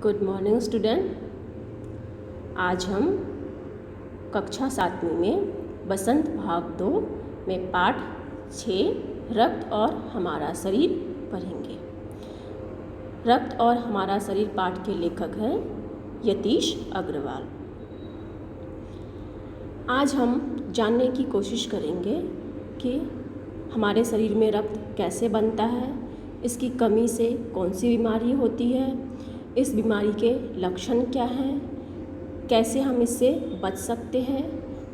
Good morning student. आज हम कक्षा 7वीं में बसंत भाग 2 में पाठ 6 रक्त और हमारा शरीर पढ़ेंगे। रक्त और हमारा शरीर पाठ के लेखक हैं यतीश अग्रवाल। आज हम जानने की कोशिश करेंगे कि हमारे शरीर में रक्त कैसे बनता है, इसकी कमी से कौन सी बीमारी होती है, इस बीमारी के लक्षण क्या हैं, कैसे हम इससे बच सकते हैं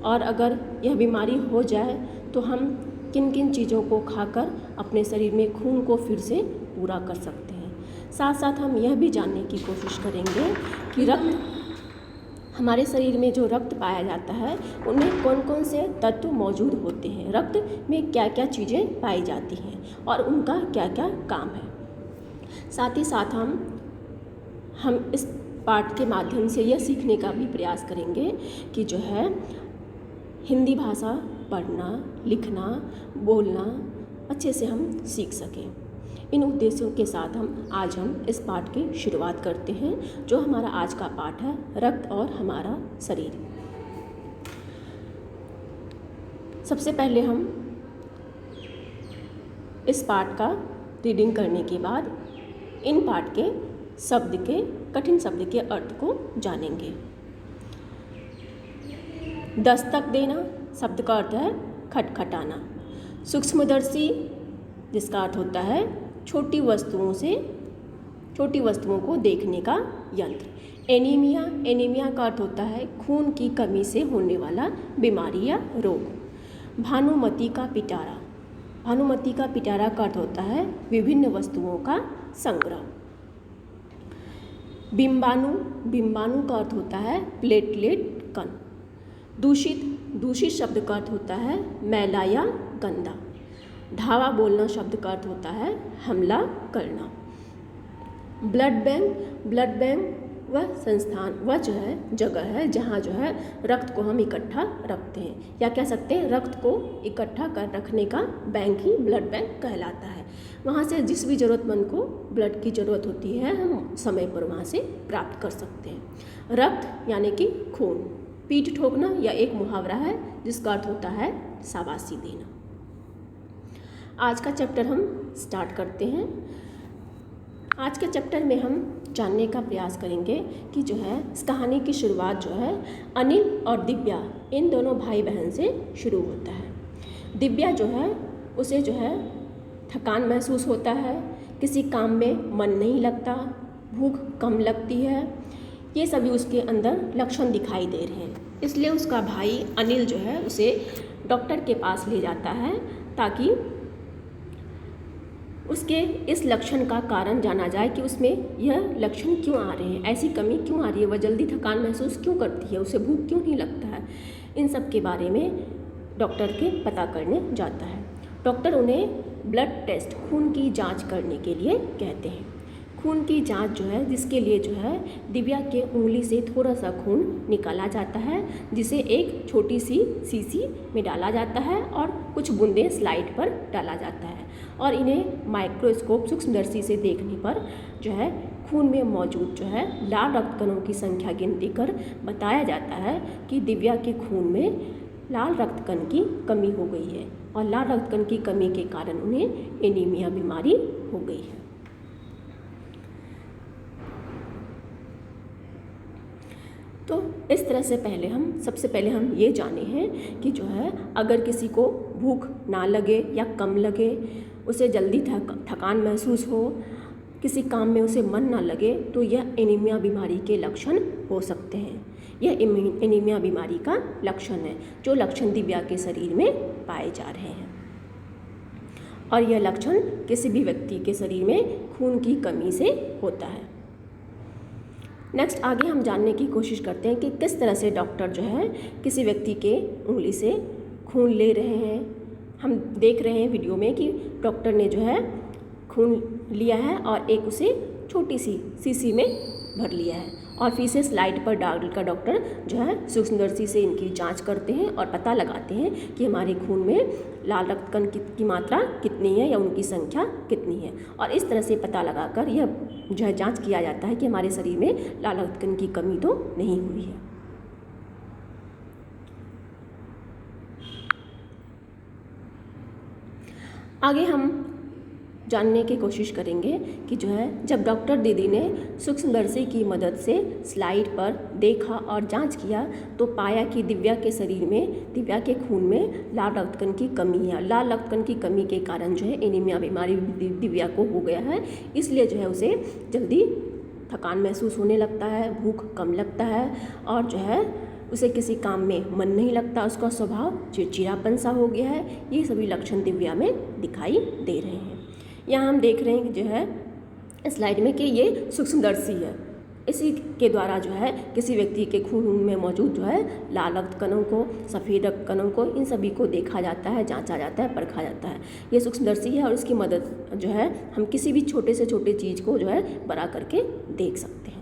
और अगर यह बीमारी हो जाए तो हम किन किन चीज़ों को खाकर अपने शरीर में खून को फिर से पूरा कर सकते हैं। साथ साथ हम यह भी जानने की कोशिश करेंगे कि रक्त हमारे शरीर में जो रक्त पाया जाता है उनमें कौन कौन से तत्व मौजूद होते हैं, रक्त में क्या क्या चीज़ें पाई जाती हैं और उनका क्या क्या काम है। साथ ही साथ हम इस पाठ के माध्यम से यह सीखने का भी प्रयास करेंगे कि जो है हिंदी भाषा पढ़ना, लिखना, बोलना अच्छे से हम सीख सकें। इन उद्देश्यों के साथ आज हम इस पाठ की शुरुआत करते हैं, जो हमारा आज का पाठ है रक्त और हमारा शरीर। सबसे पहले हम इस पाठ का रीडिंग करने के बाद इन पाठ के कठिन शब्द के अर्थ को जानेंगे। दस्तक देना शब्द का अर्थ है खटखटाना। सूक्ष्मदर्शी जिसका अर्थ होता है छोटी वस्तुओं को देखने का यंत्र। एनीमिया का अर्थ होता है खून की कमी से होने वाला बीमारी या रोग। भानुमति का पिटारा का अर्थ होता है विभिन्न वस्तुओं का संग्रह। बिंबाणु का अर्थ होता है प्लेटलेट कण। दूषित शब्द का अर्थ होता है मैला या गंदा। धावा बोलना शब्द का अर्थ होता है हमला करना। ब्लड बैंक वह संस्थान, वह जो है जगह है जहाँ जो है रक्त को हम इकट्ठा रखते हैं, या कह सकते हैं रक्त को इकट्ठा कर रखने का बैंक ही ब्लड बैंक कहलाता है। वहाँ से जिस भी ज़रूरतमंद को ब्लड की ज़रूरत होती है हम समय पर वहाँ से प्राप्त कर सकते हैं। रक्त यानी कि खून। पीठ ठोकना या एक मुहावरा है जिसका अर्थ होता है शाबाशी देना। आज का चैप्टर हम स्टार्ट करते हैं। आज के चैप्टर में हम जानने का प्रयास करेंगे कि जो है इस कहानी की शुरुआत जो है अनिल और दिव्या इन दोनों भाई बहन से शुरू होता है। दिव्या जो है उसे जो है थकान महसूस होता है, किसी काम में मन नहीं लगता, भूख कम लगती है, ये सभी उसके अंदर लक्षण दिखाई दे रहे हैं। इसलिए उसका भाई अनिल जो है उसे डॉक्टर के पास ले जाता है ताकि उसके इस लक्षण का कारण जाना जाए कि उसमें यह लक्षण क्यों आ रहे हैं, ऐसी कमी क्यों आ रही है, वह जल्दी थकान महसूस क्यों करती है, उसे भूख क्यों नहीं लगता है। इन सब के बारे में डॉक्टर के पता करने जाता है। डॉक्टर उन्हें ब्लड टेस्ट, खून की जांच करने के लिए कहते हैं। खून की जांच जो है जिसके लिए जो है दिव्या के उंगली से थोड़ा सा खून निकाला जाता है, जिसे एक छोटी सी शीशी में डाला जाता है और कुछ बूंदें स्लाइड पर डाला जाता है और इन्हें माइक्रोस्कोप सूक्ष्मदर्शी से देखने पर जो है खून में मौजूद जो है लाल रक्त कणों की संख्या गिनती कर बताया जाता है कि दिव्या के खून में लाल रक्त कण की कमी हो गई है और लाल रक्त कण की कमी के कारण उन्हें एनीमिया बीमारी हो गई है। तो इस तरह से सबसे पहले हम ये जाने हैं कि जो है अगर किसी को भूख ना लगे या कम लगे, उसे जल्दी थकान महसूस हो, किसी काम में उसे मन ना लगे, तो यह एनीमिया बीमारी के लक्षण हो सकते हैं। यह एनीमिया बीमारी का लक्षण है, जो लक्षण दिव्या के शरीर में पाए जा रहे हैं और यह लक्षण किसी भी व्यक्ति के शरीर में खून की कमी से होता है। नेक्स्ट आगे हम जानने की कोशिश करते हैं कि किस तरह से डॉक्टर जो है किसी व्यक्ति के उंगली से खून ले रहे हैं। हम देख रहे हैं वीडियो में कि डॉक्टर ने जो है खून लिया है और एक उसे छोटी सी शीशी में भर लिया है और फिर से स्लाइड पर डालकर डॉक्टर जो है सूक्ष्मदर्शी से इनकी जांच करते हैं और पता लगाते हैं कि हमारे खून में लाल रक्त कण की मात्रा कितनी है या उनकी संख्या कितनी है। और इस तरह से पता लगाकर यह जो है जांच किया जाता है कि हमारे शरीर में लाल रक्त कण की कमी तो नहीं हुई है। आगे हम जानने की कोशिश करेंगे कि जो है जब डॉक्टर दीदी ने सूक्ष्मदर्शी की मदद से स्लाइड पर देखा और जांच किया तो पाया कि दिव्या के शरीर में, दिव्या के खून में लाल रक्त कण की कमी है। लाल रक्त कण की कमी के कारण जो है एनीमिया बीमारी दिव्या को हो गया है, इसलिए जो है उसे जल्दी थकान महसूस होने लगता है, भूख कम लगता है और जो है उसे किसी काम में मन नहीं लगता, उसका स्वभाव चिड़चिड़ापन सा हो गया है। ये सभी लक्षण दिव्या में दिखाई दे रहे हैं। यहाँ हम देख रहे हैं कि जो है स्लाइड में कि ये सूक्ष्मदर्शी है, इसी के द्वारा जो है किसी व्यक्ति के खून में मौजूद जो है लाल रक्त कणों को, सफ़ेद रक्त कणों को, इन सभी को देखा जाता है, जांचा जाता है, परखा जाता है। ये सूक्ष्मदर्शी है और इसकी मदद जो है हम किसी भी छोटे से छोटे चीज़ को जो है बड़ा करके देख सकते हैं।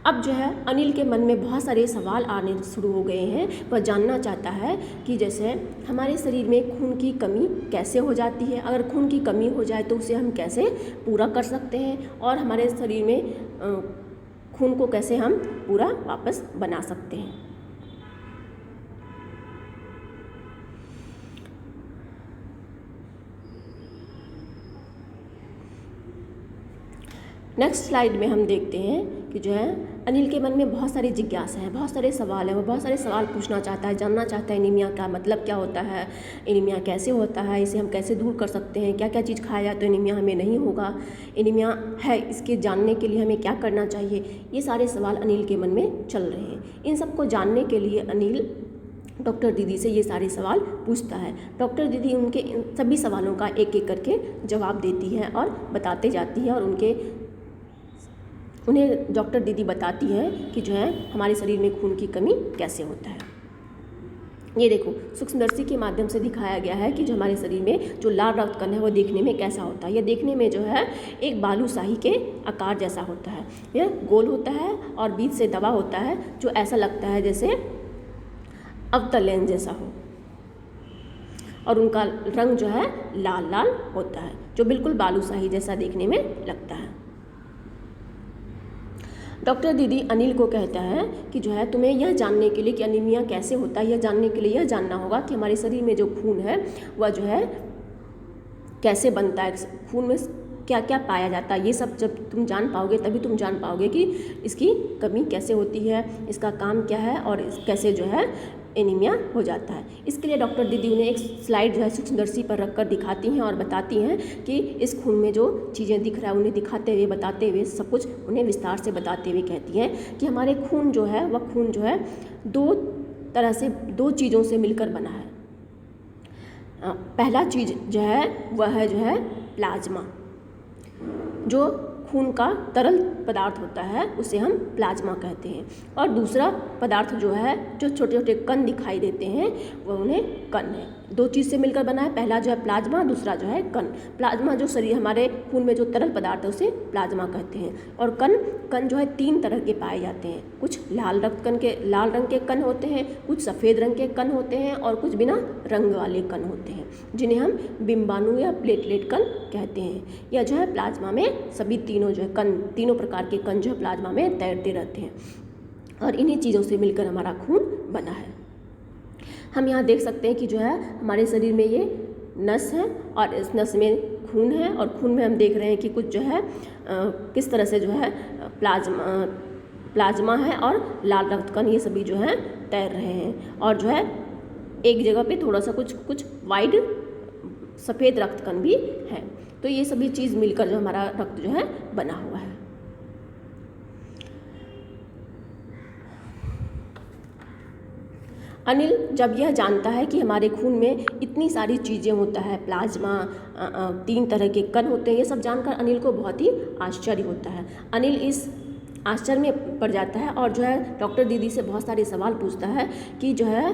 अब जो है अनिल के मन में बहुत सारे सवाल आने शुरू हो गए हैं। वह जानना चाहता है कि जैसे हमारे शरीर में खून की कमी कैसे हो जाती है, अगर खून की कमी हो जाए तो उसे हम कैसे पूरा कर सकते हैं और हमारे शरीर में खून को कैसे हम पूरा वापस बना सकते हैं। नेक्स्ट स्लाइड में हम देखते हैं कि जो है अनिल के मन में बहुत सारी जिज्ञासा है, बहुत सारे सवाल हैं। वो बहुत सारे सवाल पूछना चाहता है, जानना चाहता है एनीमिया का मतलब क्या होता है, एनीमिया कैसे होता है, इसे हम कैसे दूर कर सकते हैं, क्या क्या चीज़ खाया जाए तो एनीमिया हमें नहीं होगा, एनीमिया है इसके जानने के लिए हमें क्या करना चाहिए। ये सारे सवाल अनिल के मन में चल रहे हैं। इन सबको जानने के लिए अनिल डॉक्टर दीदी से ये सारे सवाल पूछता है। डॉक्टर दीदी उनके इन सभी सवालों का एक एक करके जवाब देती है और बताते जाती है और उन्हें डॉक्टर दीदी बताती है कि जो है हमारे शरीर में खून की कमी कैसे होता है। ये देखो सूक्ष्मदर्शी के माध्यम से दिखाया गया है कि जो हमारे शरीर में जो लाल रक्त कण है वो देखने में कैसा होता है। यह देखने में जो है एक बालूशाही के आकार जैसा होता है। यह गोल होता है और बीच से दबा होता है जो ऐसा लगता है जैसे अवतल जैसा हो, और उनका रंग जो है लाल लाल होता है जो बिल्कुल बालूशाही जैसा देखने में लगता है। डॉक्टर दीदी अनिल को कहता है कि जो है तुम्हें यह जानने के लिए कि एनीमिया कैसे होता है, यह जानने के लिए यह जानना होगा कि हमारे शरीर में जो खून है वह जो है कैसे बनता है, खून में क्या क्या पाया जाता है। ये सब जब तुम जान पाओगे तभी तुम जान पाओगे कि इसकी कमी कैसे होती है, इसका काम क्या है और कैसे जो है एनीमिया हो जाता है। इसके लिए डॉक्टर दीदी उन्हें एक स्लाइड जो है सूक्ष्मदर्शी पर रखकर दिखाती हैं और बताती हैं कि इस खून में जो चीज़ें दिख रहा है उन्हें दिखाते हुए, बताते हुए, सब कुछ उन्हें विस्तार से बताते हुए कहती हैं कि हमारे खून जो है वह खून जो है दो चीज़ों से मिलकर बना है। पहला चीज़ जो है वह है जो है प्लाज्मा, जो खून का तरल पदार्थ होता है उसे हम प्लाज्मा कहते हैं, और दूसरा पदार्थ जो है जो छोटे छोटे कण दिखाई देते हैं वह उन्हें कण है। दो चीज़ से मिलकर बना है, पहला जो है प्लाज्मा, दूसरा जो है कण। प्लाज्मा जो शरीर हमारे खून में जो तरल पदार्थ है उसे प्लाज्मा कहते हैं, और कण जो है 3 तरह के पाए जाते हैं। कुछ लाल रंग के कण होते हैं, कुछ सफ़ेद रंग के कण होते हैं और कुछ बिना रंग वाले कण होते हैं जिन्हें हम बिंबाणु या प्लेटलेट कण कहते हैं। यह जो है प्लाज्मा में सभी तीनों जो है कण, तीनों प्रकार के कण जो है प्लाज्मा में तैरते रहते हैं और इन्हीं चीज़ों से मिलकर हमारा खून बना है। हम यहाँ देख सकते हैं कि जो है हमारे शरीर में ये नस है और इस नस में खून है, और खून में हम देख रहे हैं कि कुछ जो है किस तरह से जो है प्लाज्मा है और लाल रक्त कण ये सभी जो है तैर रहे हैं, और जो है एक जगह पे थोड़ा सा कुछ वाइट सफ़ेद रक्त कण भी है। तो ये सभी चीज़ मिलकर जो हमारा रक्त जो है बना हुआ है। अनिल जब यह जानता है कि हमारे खून में इतनी सारी चीज़ें होता है, प्लाज्मा, 3 तरह के कण होते हैं, ये सब जानकर अनिल को बहुत ही आश्चर्य होता है। अनिल इस आश्चर्य में पड़ जाता है और जो है डॉक्टर दीदी से बहुत सारे सवाल पूछता है कि जो है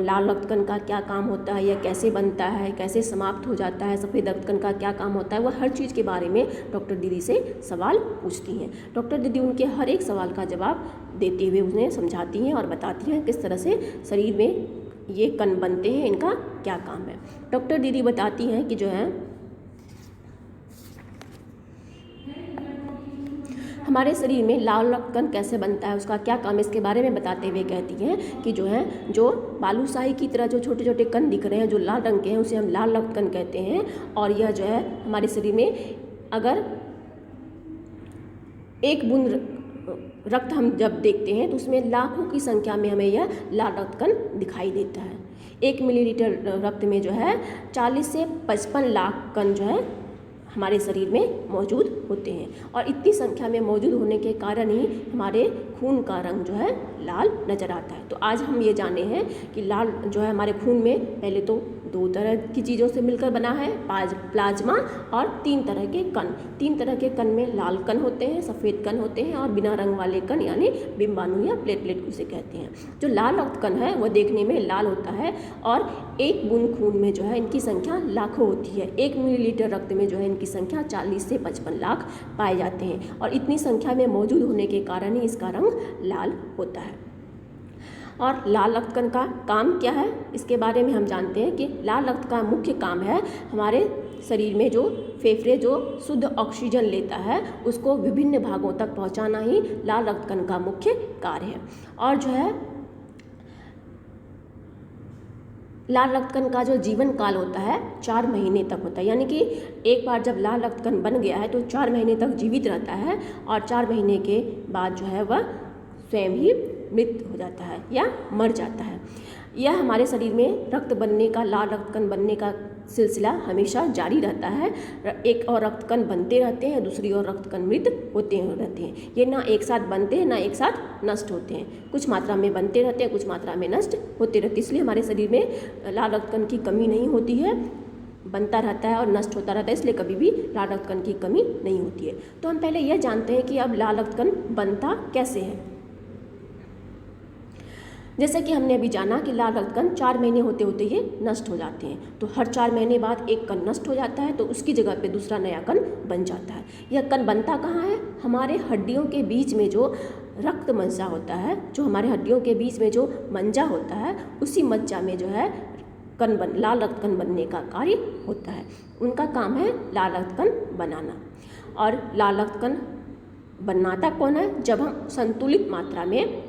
लाल रक्त कण का क्या काम होता है, या कैसे बनता है, कैसे समाप्त हो जाता है, सफ़ेद रक्त कण का क्या काम होता है। वह हर चीज़ के बारे में डॉक्टर दीदी से सवाल पूछती हैं। डॉक्टर दीदी उनके हर एक सवाल का जवाब देते हुए उन्हें समझाती हैं और बताती हैं किस तरह से शरीर में ये कण बनते हैं, इनका क्या काम है। डॉक्टर दीदी बताती हैं कि जो है हमारे शरीर में लाल रक्त कण कैसे बनता है, उसका क्या काम है, इसके बारे में बताते हुए कहती हैं कि जो है जो बालूशाही की तरह जो छोटे छोटे कण दिख रहे हैं जो लाल रंग के हैं उसे हम लाल रक्त कण कहते हैं। और यह जो है हमारे शरीर में अगर एक बूंद रक्त हम जब देखते हैं तो उसमें लाखों की संख्या में हमें यह लाल रक्त कण दिखाई देता है। 1 मिलीलीटर रक्त में जो है 40 से 55 लाख कण जो है हमारे शरीर में मौजूद होते हैं। और इतनी संख्या में मौजूद होने के कारण ही हमारे खून का रंग जो है लाल नज़र आता है। तो आज हम ये जाने हैं कि लाल जो है हमारे खून में पहले तो 2 तरह की चीज़ों से मिलकर बना है, प्लाज्मा और 3 तरह के कण। 3 तरह के कण में लाल कण होते हैं, सफ़ेद कण होते हैं और बिना रंग वाले कण यानी बिंबाणु या प्लेटलेट उसे कहते हैं। जो लाल रक्त कण है वह देखने में लाल होता है और 1 बूंद खून में जो है इनकी संख्या लाखों होती है। 1 मिलीलीटर रक्त में जो है इनकी संख्या 40 से 55 लाख पाए जाते हैं और इतनी संख्या में मौजूद होने के कारण ही इसका रंग लाल होता है। और लाल रक्त कण का काम क्या है, इसके बारे में हम जानते हैं कि लाल रक्त का मुख्य काम है हमारे शरीर में जो फेफड़े जो शुद्ध ऑक्सीजन लेता है उसको विभिन्न भागों तक पहुंचाना ही लाल रक्त कण का मुख्य कार्य है। और जो है लाल रक्त कण का जो जीवन काल होता है 4 महीने तक होता है, यानी कि एक बार जब लाल रक्त कण बन गया है तो 4 महीने तक जीवित रहता है और 4 महीने के बाद जो है वह स्वयं ही मृत हो जाता है या मर जाता है। यह हमारे शरीर में रक्त बनने का, लाल रक्त कण बनने का सिलसिला हमेशा जारी रहता है। एक और रक्त कण बनते रहते हैं, दूसरी ओर रक्त कण मृत होते रहते हैं। ये ना एक साथ बनते हैं ना एक साथ नष्ट होते हैं, कुछ मात्रा में बनते रहते हैं, कुछ मात्रा में नष्ट होते रहते हैं। इसलिए हमारे शरीर में लाल रक्त कण की कमी नहीं होती है, बनता रहता है और नष्ट होता रहता है, इसलिए कभी भी लाल रक्त कण की कमी नहीं होती है। तो हम पहले यह जानते हैं कि अब लाल रक्त कण बनता कैसे है। जैसे कि हमने अभी जाना कि लाल रक्त कण 4 महीने होते होते ये नष्ट हो जाते हैं, तो हर 4 महीने बाद एक कण नष्ट हो जाता है तो उसकी जगह पे दूसरा नया कण बन जाता है। यह कण बनता कहाँ है, हमारे हड्डियों के बीच में जो रक्त मज्जा होता है, जो हमारे हड्डियों के बीच में जो मंजा होता है उसी मज्जा में जो है लाल रक्त कण बनने का कार्य होता है। उनका काम है लाल रक्त कण बनाना। और लाल रक्त कण बनाता कौन है, जब हम संतुलित मात्रा में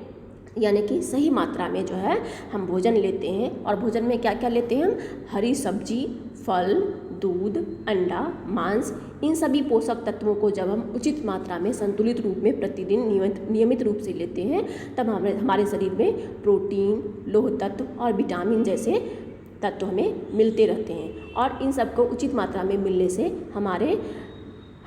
यानी कि सही मात्रा में जो है हम भोजन लेते हैं। और भोजन में क्या क्या लेते हैं हम, हरी सब्जी, फल, दूध, अंडा, मांस, इन सभी पोषक तत्वों को जब हम उचित मात्रा में संतुलित रूप में प्रतिदिन नियमित रूप से लेते हैं तब हमारे शरीर में प्रोटीन, लौह तत्व और विटामिन जैसे तत्व हमें मिलते रहते हैं। और इन सबको उचित मात्रा में मिलने से हमारे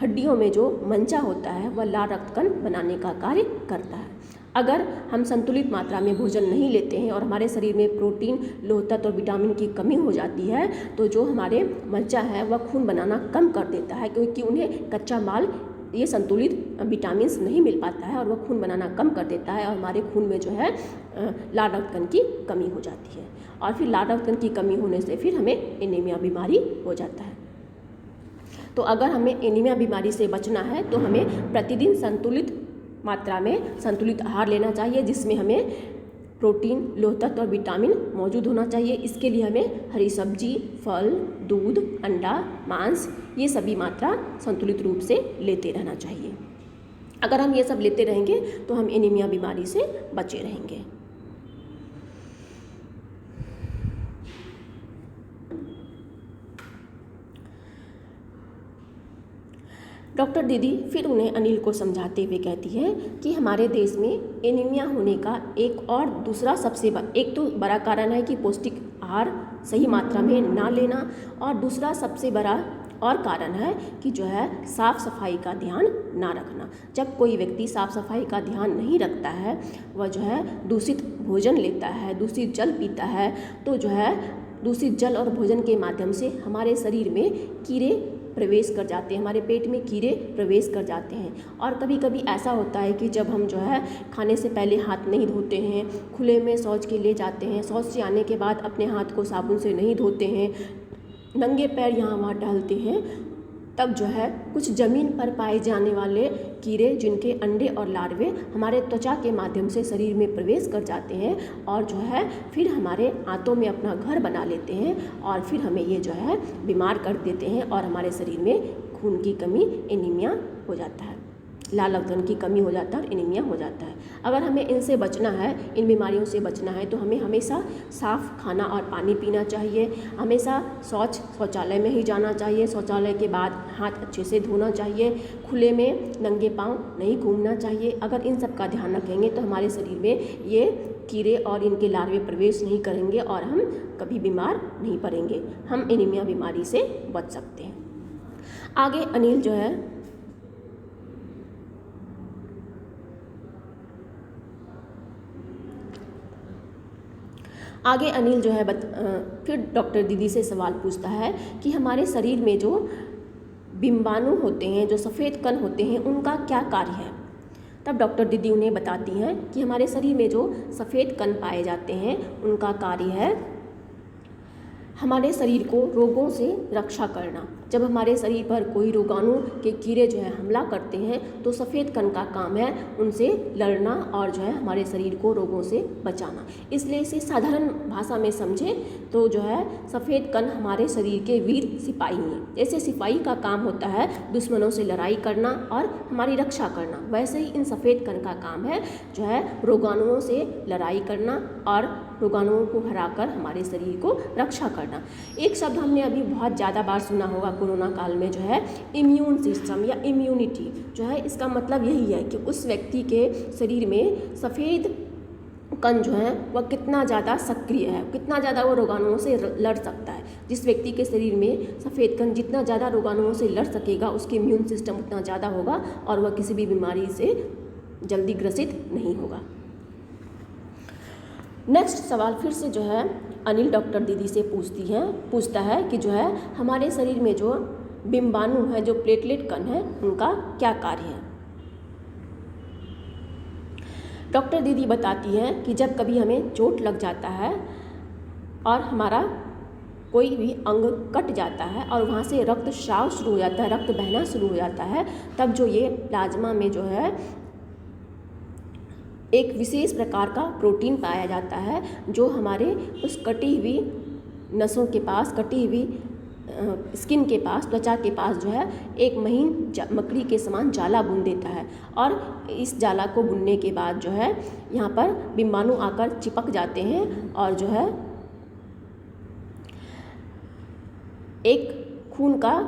हड्डियों में जो मंचा होता है वह लाल रक्त कण बनाने का कार्य करता है। अगर हम संतुलित मात्रा में भोजन नहीं लेते हैं और हमारे शरीर में प्रोटीन, लौह तत्व और विटामिन की कमी हो जाती है तो जो हमारे मज्जा है वह खून बनाना कम कर देता है, क्योंकि उन्हें कच्चा माल ये संतुलित विटामिन्स नहीं मिल पाता है और वह खून बनाना कम कर देता है और हमारे खून में जो है लाल रक्त कण की कमी हो जाती है। और फिर लाल रक्त कण की कमी होने से फिर हमें एनीमिया बीमारी हो जाता है। तो अगर हमें एनीमिया बीमारी से बचना है तो हमें प्रतिदिन संतुलित मात्रा में संतुलित आहार लेना चाहिए, जिसमें हमें प्रोटीन, लौह तत्व और विटामिन मौजूद होना चाहिए। इसके लिए हमें हरी सब्जी, फल, दूध, अंडा, मांस ये सभी मात्रा संतुलित रूप से लेते रहना चाहिए। अगर हम ये सब लेते रहेंगे तो हम एनीमिया बीमारी से बचे रहेंगे। डॉक्टर दीदी फिर उन्हें अनिल को समझाते हुए कहती है कि हमारे देश में एनीमिया होने का एक और दूसरा एक तो बड़ा कारण है कि पौष्टिक आहार सही मात्रा में ना लेना, और दूसरा सबसे बड़ा और कारण है कि जो है साफ़ सफाई का ध्यान ना रखना। जब कोई व्यक्ति साफ़ सफाई का ध्यान नहीं रखता है, वह जो है दूषित भोजन लेता है, दूषित जल पीता है, तो जो है दूषित जल और भोजन के माध्यम से हमारे शरीर में कीड़े प्रवेश कर जाते हैं, हमारे पेट में कीड़े प्रवेश कर जाते हैं। और कभी कभी ऐसा होता है कि जब हम जो है खाने से पहले हाथ नहीं धोते हैं, खुले में शौच के लिए जाते हैं, शौच से आने के बाद अपने हाथ को साबुन से नहीं धोते हैं, नंगे पैर यहाँ वहाँ टहलते हैं, तब जो है कुछ ज़मीन पर पाए जाने वाले कीड़े जिनके अंडे और लार्वे हमारे त्वचा के माध्यम से शरीर में प्रवेश कर जाते हैं और जो है फिर हमारे आंतों में अपना घर बना लेते हैं और फिर हमें ये जो है बीमार कर देते हैं और हमारे शरीर में खून की कमी, एनीमिया हो जाता है, लाल रक्तकण की कमी हो जाता है और एनीमिया हो जाता है। अगर हमें इनसे बचना है, इन बीमारियों से बचना है, तो हमें हमेशा साफ़ खाना और पानी पीना चाहिए, हमेशा शौचालय में ही जाना चाहिए, शौचालय के बाद हाथ अच्छे से धोना चाहिए, खुले में नंगे पाँव नहीं घूमना चाहिए। अगर इन सब का ध्यान रखेंगे तो हमारे शरीर में ये कीड़े और इनके लार्वे प्रवेश नहीं करेंगे और हम कभी बीमार नहीं पड़ेंगे, हम एनीमिया बीमारी से बच सकते हैं। आगे अनिल जो है फिर डॉक्टर दीदी से सवाल पूछता है कि हमारे शरीर में जो बिंबाणु होते हैं, जो सफ़ेद कण होते हैं, उनका क्या कार्य है। तब डॉक्टर दीदी उन्हें बताती हैं कि हमारे शरीर में जो सफ़ेद कण पाए जाते हैं उनका कार्य है हमारे शरीर को रोगों से रक्षा करना। जब हमारे शरीर पर कोई रोगाणु के कीड़े जो है हमला करते हैं तो सफ़ेद कण का काम है उनसे लड़ना और जो है हमारे शरीर को रोगों से बचाना। इसलिए इसे साधारण भाषा में समझें तो जो है सफ़ेद कण हमारे शरीर के वीर सिपाही हैं। जैसे सिपाही का काम होता है दुश्मनों से लड़ाई करना और हमारी रक्षा करना, वैसे ही इन सफ़ेद कण का काम है जो है रोगाणुओं से लड़ाई करना और रोगाणुओं को हराकर हमारे शरीर को रक्षा करना। एक शब्द हमने अभी बहुत ज़्यादा बार सुना होगा कोरोना काल में, जो है इम्यून सिस्टम या इम्यूनिटी, जो है इसका मतलब यही है कि उस व्यक्ति के शरीर में सफ़ेद कण जो है वह कितना ज़्यादा सक्रिय है, कितना ज़्यादा वो रोगाणुओं से लड़ सकता है। जिस व्यक्ति के शरीर में सफ़ेद कण जितना ज़्यादा रोगाणुओं से लड़ सकेगा उसके इम्यून सिस्टम उतना ज़्यादा होगा और वह किसी भी बीमारी से जल्दी ग्रसित नहीं होगा। नेक्स्ट सवाल फिर से जो है अनिल डॉक्टर दीदी से पूछता है कि जो है हमारे शरीर में जो बिंबाणु है, जो प्लेटलेट कण है, उनका क्या कार्य है। डॉक्टर दीदी बताती हैं कि जब कभी हमें चोट लग जाता है और हमारा कोई भी अंग कट जाता है और वहाँ से रक्तस्राव शुरू हो जाता है, रक्त बहना शुरू हो जाता है, तब जो ये प्लाज्मा में जो है एक विशेष प्रकार का प्रोटीन पाया जाता है जो हमारे उस कटी हुई नसों के पास, कटी हुई स्किन के पास, त्वचा के पास जो है एक महीन मकड़ी के समान जाला बुन देता है और इस जाला को बुनने के बाद जो है यहाँ पर बिंबाणु आकर चिपक जाते हैं और जो है एक खून का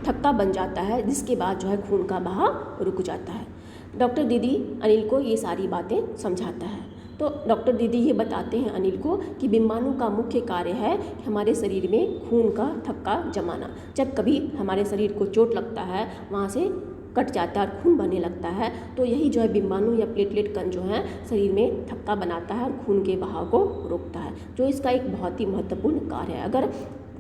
थक्का बन जाता है, जिसके बाद जो है खून का बहाव रुक जाता है। डॉक्टर दीदी अनिल को ये सारी बातें समझाता है। तो डॉक्टर दीदी ये बताते हैं अनिल को कि बिंबाणु का मुख्य कार्य है हमारे शरीर में खून का थक्का जमाना। जब कभी हमारे शरीर को चोट लगता है, वहाँ से कट जाता है और खून बहने लगता है, तो यही जो है बिंबाणु या प्लेटलेट कण जो है शरीर में थक्का बनाता है और खून के बहाव को रोकता है, जो इसका एक बहुत ही महत्वपूर्ण कार्य है। अगर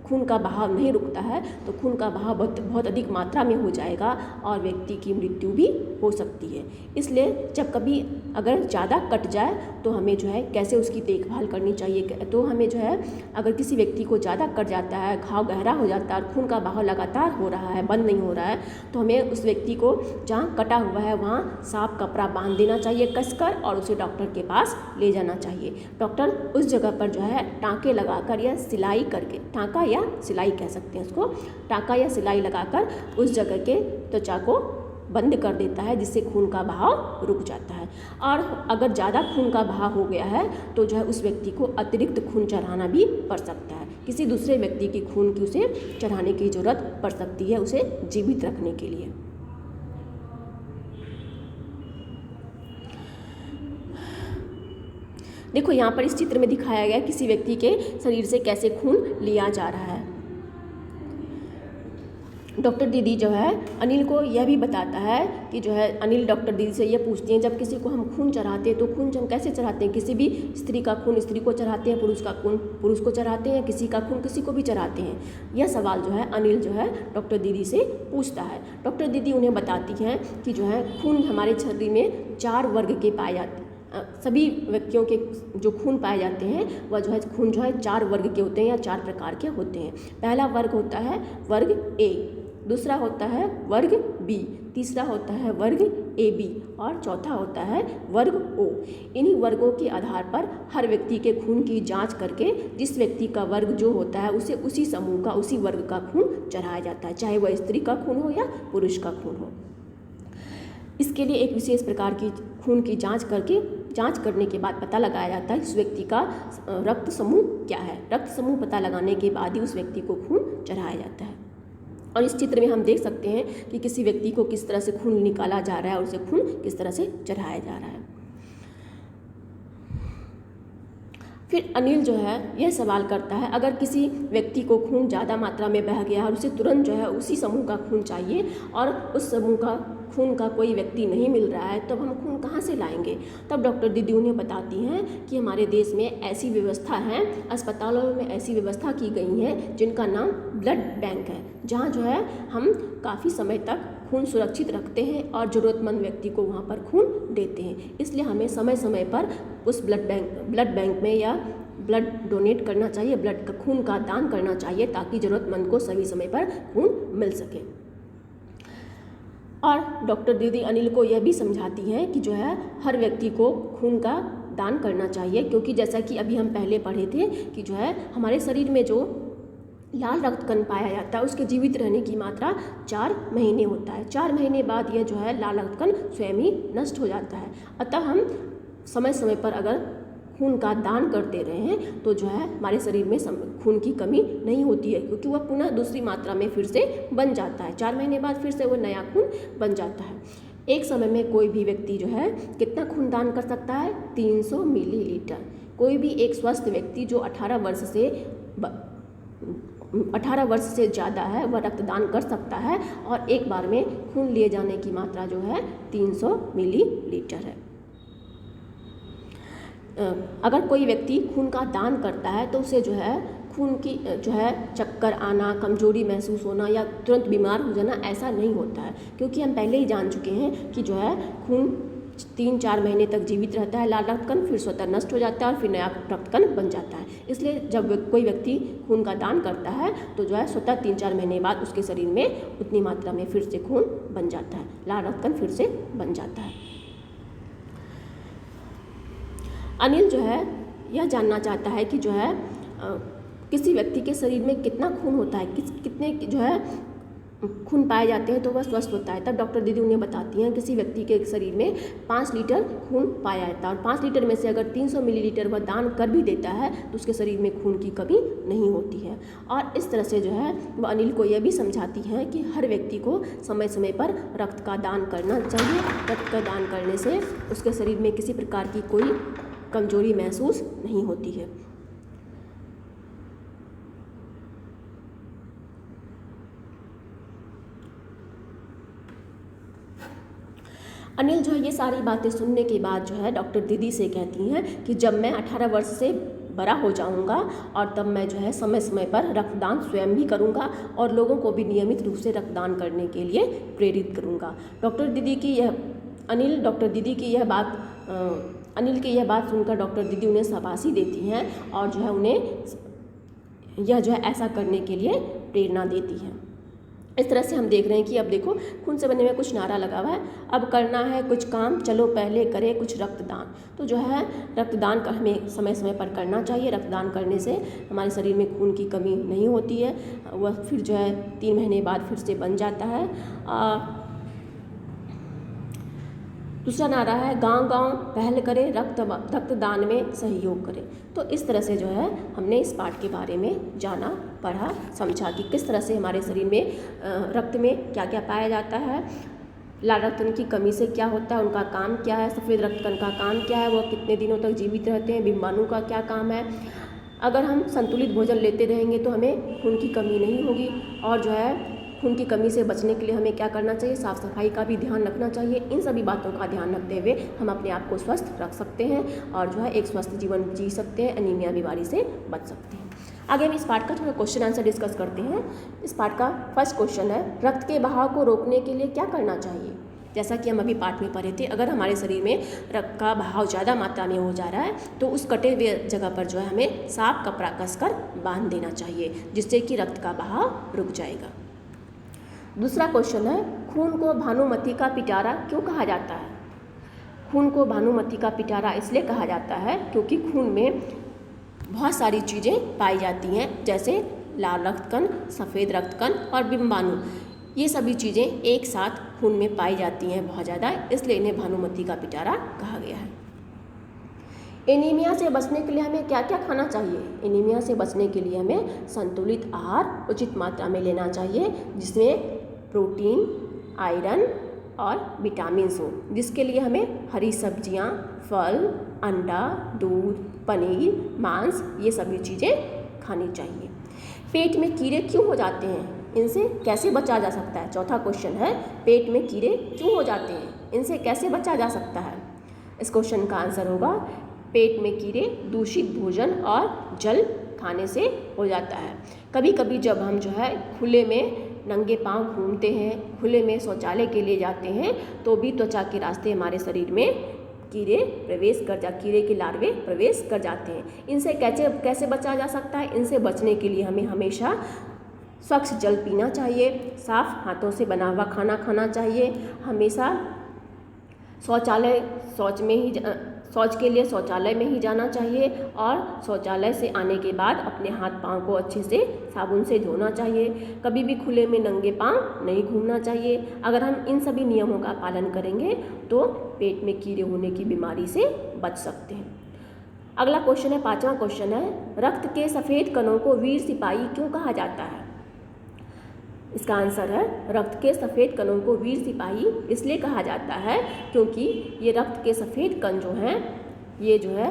खून का बहाव नहीं रुकता है तो खून का बहाव बहुत अधिक मात्रा में हो जाएगा और व्यक्ति की मृत्यु भी हो सकती है। इसलिए जब कभी अगर ज़्यादा कट जाए तो हमें जो है कैसे उसकी देखभाल करनी चाहिए। तो हमें जो है अगर किसी व्यक्ति को ज़्यादा कट जाता है, घाव गहरा हो जाता है और खून का बहाव लगातार हो रहा है, बंद नहीं हो रहा है, तो हमें उस व्यक्ति को जहाँ कटा हुआ है वहाँ साफ कपड़ा बांध देना चाहिए कसकर और उसे डॉक्टर के पास ले जाना चाहिए। डॉक्टर उस जगह पर जो है टाँके लगाकर या सिलाई करके, टाँका या सिलाई कह सकते हैं उसको, टाँका या सिलाई लगाकर उस जगह के त्वचा को बंद कर देता है, जिससे खून का बहाव रुक जाता है। और अगर ज़्यादा खून का बहाव हो गया है तो जो है उस व्यक्ति को अतिरिक्त खून चढ़ाना भी पड़ सकता है। किसी दूसरे व्यक्ति की खून की उसे चढ़ाने की ज़रूरत पड़ सकती है उसे जीवित रखने के लिए। देखो यहाँ पर इस चित्र में दिखाया गया किसी व्यक्ति के शरीर से कैसे खून लिया जा रहा है। डॉक्टर दीदी जो है अनिल को यह भी बताता है कि जो है अनिल डॉक्टर दीदी से यह पूछती हैं, जब किसी को हम खून चढ़ाते हैं तो खून हम कैसे चढ़ाते हैं? किसी भी स्त्री का खून स्त्री को चढ़ाते हैं, पुरुष का खून पुरुष को चढ़ाते हैं, किसी का खून किसी को भी चढ़ाते हैं? यह सवाल जो है अनिल जो है डॉक्टर दीदी से पूछता है। डॉक्टर दीदी उन्हें बताती हैं कि जो है खून हमारे शरीर में 4 वर्ग के पाए जाते हैं। सभी व्यक्तियों के जो खून पाए जाते हैं वह जो है खून जो है 4 वर्ग के होते हैं या 4 प्रकार के होते हैं। पहला वर्ग होता है वर्ग ए, दूसरा होता है वर्ग बी, तीसरा होता है वर्ग ए बी और चौथा होता है वर्ग ओ। इन्हीं वर्गों के आधार पर हर व्यक्ति के खून की जांच करके जिस व्यक्ति का वर्ग जो होता है उसे उसी समूह का उसी वर्ग का खून चढ़ाया जाता है, चाहे वह स्त्री का खून हो या पुरुष का खून हो। इसके लिए एक विशेष प्रकार की खून की जांच करने के बाद पता लगाया जाता है कि उस व्यक्ति का रक्त समूह क्या है। रक्त समूह पता लगाने के बाद ही उस व्यक्ति को खून चढ़ाया जाता है। और इस चित्र में हम देख सकते हैं कि किसी व्यक्ति को किस तरह से खून निकाला जा रहा है और उसे खून किस तरह से चढ़ाया जा रहा है। फिर अनिल जो है यह सवाल करता है, अगर किसी व्यक्ति को खून ज़्यादा मात्रा में बह गया और उसे तुरंत जो है उसी समूह का खून चाहिए और उस समूह का खून का कोई व्यक्ति नहीं मिल रहा है, तब हम खून कहाँ से लाएंगे? तब डॉक्टर दीदी उन्हें बताती हैं कि हमारे देश में ऐसी व्यवस्था है, अस्पतालों में ऐसी व्यवस्था की गई है जिनका नाम ब्लड बैंक है, जहाँ जो है हम काफ़ी समय तक खून सुरक्षित रखते हैं और ज़रूरतमंद व्यक्ति को वहाँ पर खून देते हैं। इसलिए हमें समय समय पर उस ब्लड बैंक में या ब्लड डोनेट करना चाहिए, ब्लड का खून का दान करना चाहिए ताकि ज़रूरतमंद को सही समय पर खून मिल सके। और डॉक्टर दीदी अनिल को यह भी समझाती हैं कि जो है हर व्यक्ति को खून का दान करना चाहिए, क्योंकि जैसा कि अभी हम पहले पढ़े थे कि जो है हमारे शरीर में जो लाल रक्त कण पाया जाता है उसके जीवित रहने की मात्रा 4 महीने होता है। 4 महीने बाद यह जो है लाल रक्त कण स्वयं ही नष्ट हो जाता है। अतः हम समय समय पर अगर खून का दान करते रहे हैं तो जो है हमारे शरीर में खून की कमी नहीं होती है, क्योंकि वह पुनः दूसरी मात्रा में फिर से बन जाता है। 4 महीने बाद फिर से वह नया खून बन जाता है। एक समय में कोई भी व्यक्ति जो है कितना खून दान कर सकता है? 300 मिलीलीटर। कोई भी एक स्वस्थ व्यक्ति जो 18 वर्ष से ज़्यादा है वह रक्तदान कर सकता है और एक बार में खून लिए जाने की मात्रा जो है 300 मिलीलीटर है। अगर कोई व्यक्ति खून का दान करता है तो उसे जो है खून की जो है चक्कर आना, कमजोरी महसूस होना या तुरंत बीमार हो जाना ऐसा नहीं होता है, क्योंकि हम पहले ही जान चुके हैं कि जो है खून 3-4 महीने तक जीवित रहता है लाल रक्त कण, फिर स्वतः नष्ट हो जाता है और फिर नया रक्त कण बन जाता है। इसलिए जब कोई व्यक्ति खून का दान करता है तो जो है स्वतः 3-4 महीने बाद उसके शरीर में उतनी मात्रा में फिर से खून बन जाता है, लाल रक्त कण फिर से बन जाता है। अनिल जो है यह जानना चाहता है कि जो है किसी व्यक्ति के शरीर में कितना खून होता है, कितने जो है खून पाए जाते हैं तो वह स्वस्थ होता है। तब डॉक्टर दीदी उन्हें बताती हैं किसी व्यक्ति के शरीर में 5 लीटर खून पाया जाता है और 5 लीटर में से अगर 300 मिलीलीटर वह दान कर भी देता है तो उसके शरीर में खून की कमी नहीं होती है। और इस तरह से जो है वह अनिल को यह भी समझाती हैं कि हर व्यक्ति को समय समय पर रक्त का दान करना चाहिए। रक्त का दान करने से उसके शरीर में किसी प्रकार की कोई कमजोरी महसूस नहीं होती है। अनिल जो है ये सारी बातें सुनने के बाद जो है डॉक्टर दीदी से कहती हैं कि जब मैं 18 वर्ष से बड़ा हो जाऊंगा और तब मैं जो है समय समय पर रक्तदान स्वयं भी करूंगा और लोगों को भी नियमित रूप से रक्तदान करने के लिए प्रेरित करूंगा। डॉक्टर दीदी की यह बात सुनकर डॉक्टर दीदी उन्हें शाबाशी देती हैं और जो है उन्हें यह जो है ऐसा करने के लिए प्रेरणा देती हैं। इस तरह से हम देख रहे हैं कि अब देखो खून से बनने में कुछ नारा लगा हुआ है, अब करना है कुछ काम, चलो पहले करें कुछ रक्तदान। तो जो है रक्तदान का हमें समय समय पर करना चाहिए। रक्तदान करने से हमारे शरीर में खून की कमी नहीं होती है, वह फिर जो है 3 महीने बाद फिर से बन जाता है। दूसरा नारा है गांव गांव पहल करें, रक्तदान में सहयोग करें। तो इस तरह से जो है हमने इस पाठ के बारे में जाना, पढ़ा, समझा कि किस तरह से हमारे शरीर में रक्त में क्या क्या पाया जाता है, लाल रक्त कण की कमी से क्या होता है, उनका काम क्या है, सफ़ेद रक्त कण का काम क्या है, वो कितने दिनों तक जीवित रहते हैं, बीमाणु का क्या काम है। अगर हम संतुलित भोजन लेते रहेंगे तो हमें खून की कमी नहीं होगी और जो है खून की कमी से बचने के लिए हमें क्या करना चाहिए, साफ़ सफाई का भी ध्यान रखना चाहिए। इन सभी बातों का ध्यान रखते हुए हम अपने आप को स्वस्थ रख सकते हैं और जो है एक स्वस्थ जीवन जी सकते हैं, एनीमिया बीमारी से बच सकते हैं। आगे हम इस पार्ट का थोड़ा क्वेश्चन आंसर डिस्कस करते हैं। इस पार्ट का फर्स्ट क्वेश्चन है, रक्त के बहाव को रोकने के लिए क्या करना चाहिए। जैसा कि हम अभी पाठ में पढ़े थे, अगर हमारे शरीर में रक्त का बहाव ज़्यादा मात्रा में हो जा रहा है तो उस कटे हुए जगह पर जो है हमें साफ कपड़ा कसकर बांध देना चाहिए, जिससे कि रक्त का बहाव रुक जाएगा। दूसरा क्वेश्चन है, खून को भानुमति का पिटारा क्यों कहा जाता है। खून को भानुमति का पिटारा इसलिए कहा जाता है क्योंकि खून में बहुत सारी चीज़ें पाई जाती हैं, जैसे लाल रक्त कण, सफ़ेद रक्त कण और बिंबाणु। ये सभी चीज़ें एक साथ खून में पाई जाती हैं बहुत ज़्यादा, इसलिए इन्हें भानुमति का पिटारा कहा गया है। एनीमिया से बचने के लिए हमें क्या क्या खाना चाहिए। एनीमिया से बचने के लिए हमें संतुलित आहार उचित मात्रा में लेना चाहिए, जिसमें प्रोटीन, आयरन और विटामिन्स हो, जिसके लिए हमें हरी सब्जियां, फल, अंडा, दूध, पनीर, मांस ये सभी चीज़ें खानी चाहिए। पेट में कीड़े क्यों हो जाते हैं, इनसे कैसे बचा जा सकता है। चौथा क्वेश्चन है, पेट में कीड़े क्यों हो जाते हैं, इनसे कैसे बचा जा सकता है। इस क्वेश्चन का आंसर होगा, पेट में कीड़े दूषित भोजन और जल खाने से हो जाता है। कभी कभी जब हम जो है खुले में नंगे पांव घूमते हैं, खुले में शौचालय के लिए जाते हैं, तो भी त्वचा के रास्ते हमारे शरीर में कीड़े के लार्वे प्रवेश कर जाते हैं। इनसे कैसे बचा जा सकता है। इनसे बचने के लिए हमें हमेशा स्वच्छ जल पीना चाहिए, साफ हाथों से बना हुआ खाना खाना चाहिए, हमेशा शौच के लिए शौचालय में ही जाना चाहिए और शौचालय से आने के बाद अपने हाथ पांव को अच्छे से साबुन से धोना चाहिए। कभी भी खुले में नंगे पांव नहीं घूमना चाहिए। अगर हम इन सभी नियमों का पालन करेंगे तो पेट में कीड़े होने की बीमारी से बच सकते हैं। अगला क्वेश्चन है, पांचवा क्वेश्चन है, रक्त के सफ़ेद कणों को वीर सिपाही क्यों कहा जाता है। इसका आंसर है, रक्त के सफ़ेद कणों को वीर सिपाही इसलिए कहा जाता है क्योंकि ये रक्त के सफ़ेद कण जो हैं, ये जो है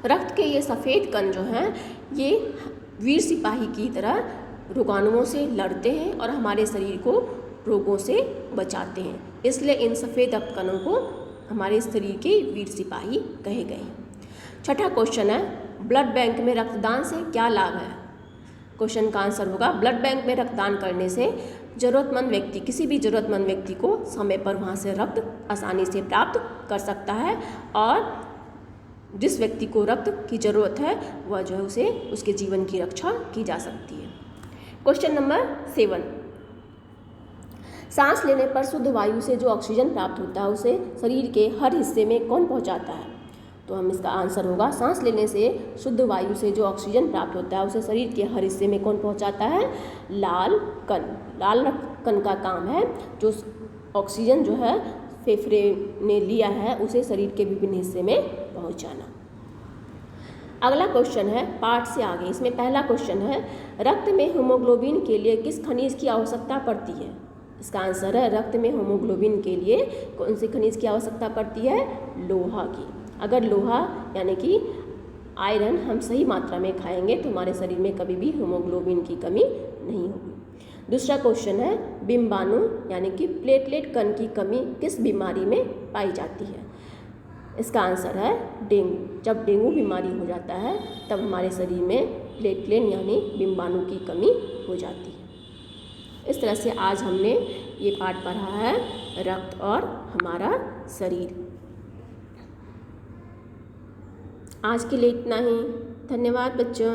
रक्त के ये सफ़ेद कण जो हैं, ये वीर सिपाही की तरह रोगाणुओं से लड़ते हैं और हमारे शरीर को रोगों से बचाते हैं। इसलिए इन सफ़ेद रक्त कणों को हमारे शरीर के वीर सिपाही कहे गए हैं। छठा क्वेश्चन है, ब्लड बैंक में रक्तदान से क्या लाभ है। क्वेश्चन का आंसर होगा, ब्लड बैंक में रक्तदान करने से किसी भी ज़रूरतमंद व्यक्ति को समय पर वहाँ से रक्त आसानी से प्राप्त कर सकता है और जिस व्यक्ति को रक्त की ज़रूरत है वह जो है उसके जीवन की रक्षा की जा सकती है। क्वेश्चन नंबर 7, सांस लेने पर शुद्ध वायु से जो ऑक्सीजन प्राप्त होता है उसे शरीर के हर हिस्से में कौन पहुंचाता है। तो हम इसका आंसर होगा, सांस लेने से शुद्ध वायु से जो ऑक्सीजन प्राप्त होता है उसे शरीर के हर हिस्से में कौन पहुंचाता है, लाल रक्त कण का काम है जो ऑक्सीजन जो है फेफड़े ने लिया है उसे शरीर के विभिन्न हिस्से में पहुंचाना। अगला क्वेश्चन है पार्ट से आगे, इसमें पहला क्वेश्चन है, रक्त में हीमोग्लोबिन के लिए किस खनिज की आवश्यकता पड़ती है। इसका आंसर है, रक्त में हीमोग्लोबिन के लिए कौन से खनिज की आवश्यकता पड़ती है, लोहा की। अगर लोहा यानी कि आयरन हम सही मात्रा में खाएंगे तो हमारे शरीर में कभी भी हीमोग्लोबिन की कमी नहीं होगी। दूसरा क्वेश्चन है, बिंबाणु यानी कि प्लेटलेट कण की कमी किस बीमारी में पाई जाती है। इसका आंसर है डेंगू। जब डेंगू बीमारी हो जाता है तब हमारे शरीर में प्लेटलेट यानी बिंबाणु की कमी हो जाती है। इस तरह से आज हमने ये पाठ पढ़ा है, रक्त और हमारा शरीर। आज के लिए इतना ही। धन्यवाद बच्चों।